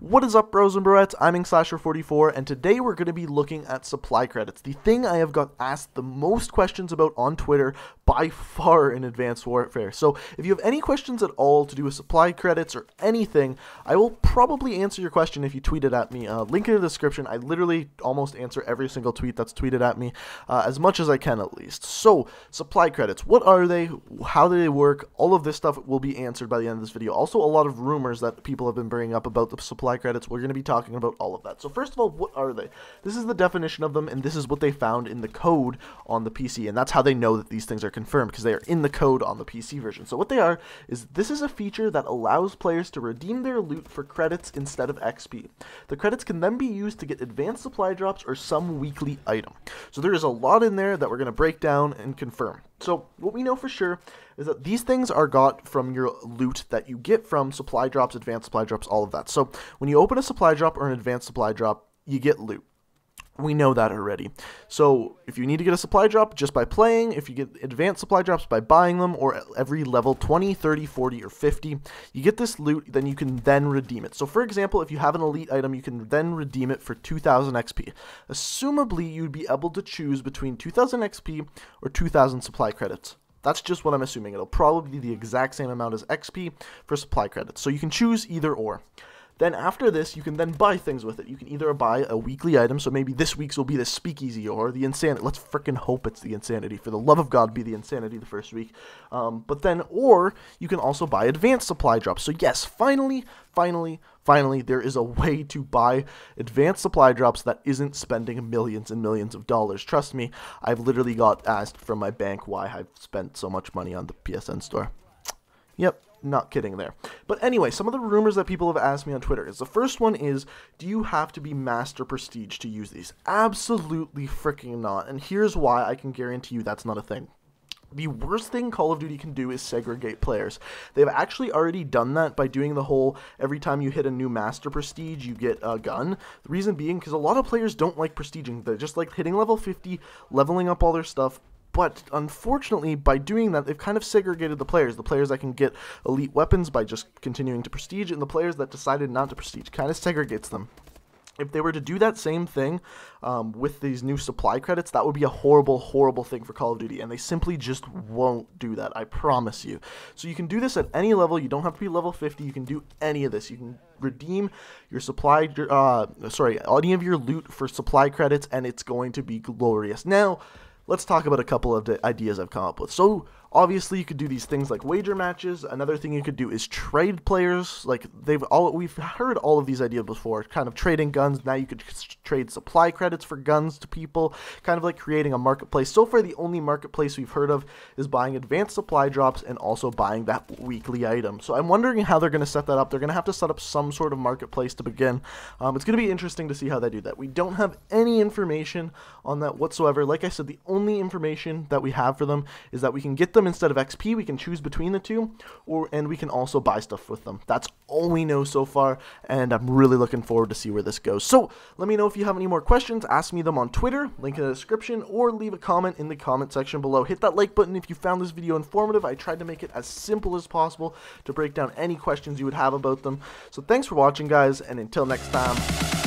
What is up, bros and broettes? I'm InkSlasher44, and today we're going to be looking at supply credits, the thing I have got asked the most questions about on Twitter by far in Advanced Warfare. So if you have any questions at all to do with supply credits or anything, I will probably answer your question if you tweet it at me. Link in the description. I literally almost answer every single tweet that's tweeted at me, as much as I can at least. So, supply credits, what are they? How do they work? All of this stuff will be answered by the end of this video. Also, a lot of rumors that people have been bringing up about the supply credits. We're going to be talking about all of that. So first of all, what are they? This is the definition of them, and this is what they found in the code on the PC, and that's how they know that these things are confirmed, because they are in the code on the PC version. So what they are is this is a feature that allows players to redeem their loot for credits instead of XP. The credits can then be used to get advanced supply drops or some weekly item. So there is a lot in there that we're going to break down and confirm. So what we know for sure is that these things are got from your loot that you get from supply drops, advanced supply drops, all of that. So when you open a supply drop or an advanced supply drop, you get loot. We know that already. So if you need to get a supply drop just by playing, if you get advanced supply drops by buying them, or every level 20, 30, 40, or 50, you get this loot, then you can then redeem it. So for example, if you have an elite item, you can then redeem it for 2000 XP. Assumably, you'd be able to choose between 2000 XP or 2000 supply credits. That's just what I'm assuming. It'll probably be the exact same amount as XP for supply credits. So you can choose either or. Then after this, you can then buy things with it. You can either buy a weekly item, so maybe this week's will be the Speakeasy or the Insanity. Let's frickin' hope it's the Insanity. For the love of God, be the Insanity the first week. Or you can also buy advanced supply drops. So yes, finally, there is a way to buy advanced supply drops that isn't spending millions and millions of dollars. Trust me, I've literally got asked from my bank why I've spent so much money on the PSN store. Yep. Not kidding there. But anyway, some of the rumors that people have asked me on Twitter is, the first one is, do you have to be Master Prestige to use these? Absolutely freaking not. And here's why I can guarantee you that's not a thing. The worst thing Call of Duty can do is segregate players. They've actually already done that by doing the whole, every time you hit a new Master Prestige, you get a gun. The reason being, because a lot of players don't like prestiging. They just like hitting level 50, leveling up all their stuff. But unfortunately, by doing that, they've kind of segregated the players that can get elite weapons by just continuing to prestige, and the players that decided not to prestige. Kind of segregates them. If they were to do that same thing with these new supply credits, that would be a horrible, horrible thing for Call of Duty, and they simply just won't do that, I promise you. So you can do this at any level. You don't have to be level 50. You can do any of this. You can redeem your any of your loot for supply credits, and it's going to be glorious. Now, let's talk about a couple of the ideas I've come up with. So, obviously, you could do these things like wager matches. Another thing you could do is trade players. Like, we've heard all of these ideas before, kind of trading guns. Now you could trade supply credits for guns to people, kind of like creating a marketplace. So far, the only marketplace we've heard of is buying advanced supply drops and also buying that weekly item. So I'm wondering how they're going to set that up. They're going to have to set up some sort of marketplace to begin. It's going to be interesting to see how they do that. We don't have any information on that whatsoever. Like I said, the only information that we have for them is that we can get them instead of XP. We can choose between the two, and we can also buy stuff with them. That's all we know so far, and I'm really looking forward to see where this goes. So let me know if you have any more questions. Ask me them on Twitter, link in the description, or leave a comment in the comment section below. Hit that like button if you found this video informative. I tried to make it as simple as possible to break down any questions you would have about them. So thanks for watching, guys, and until next time.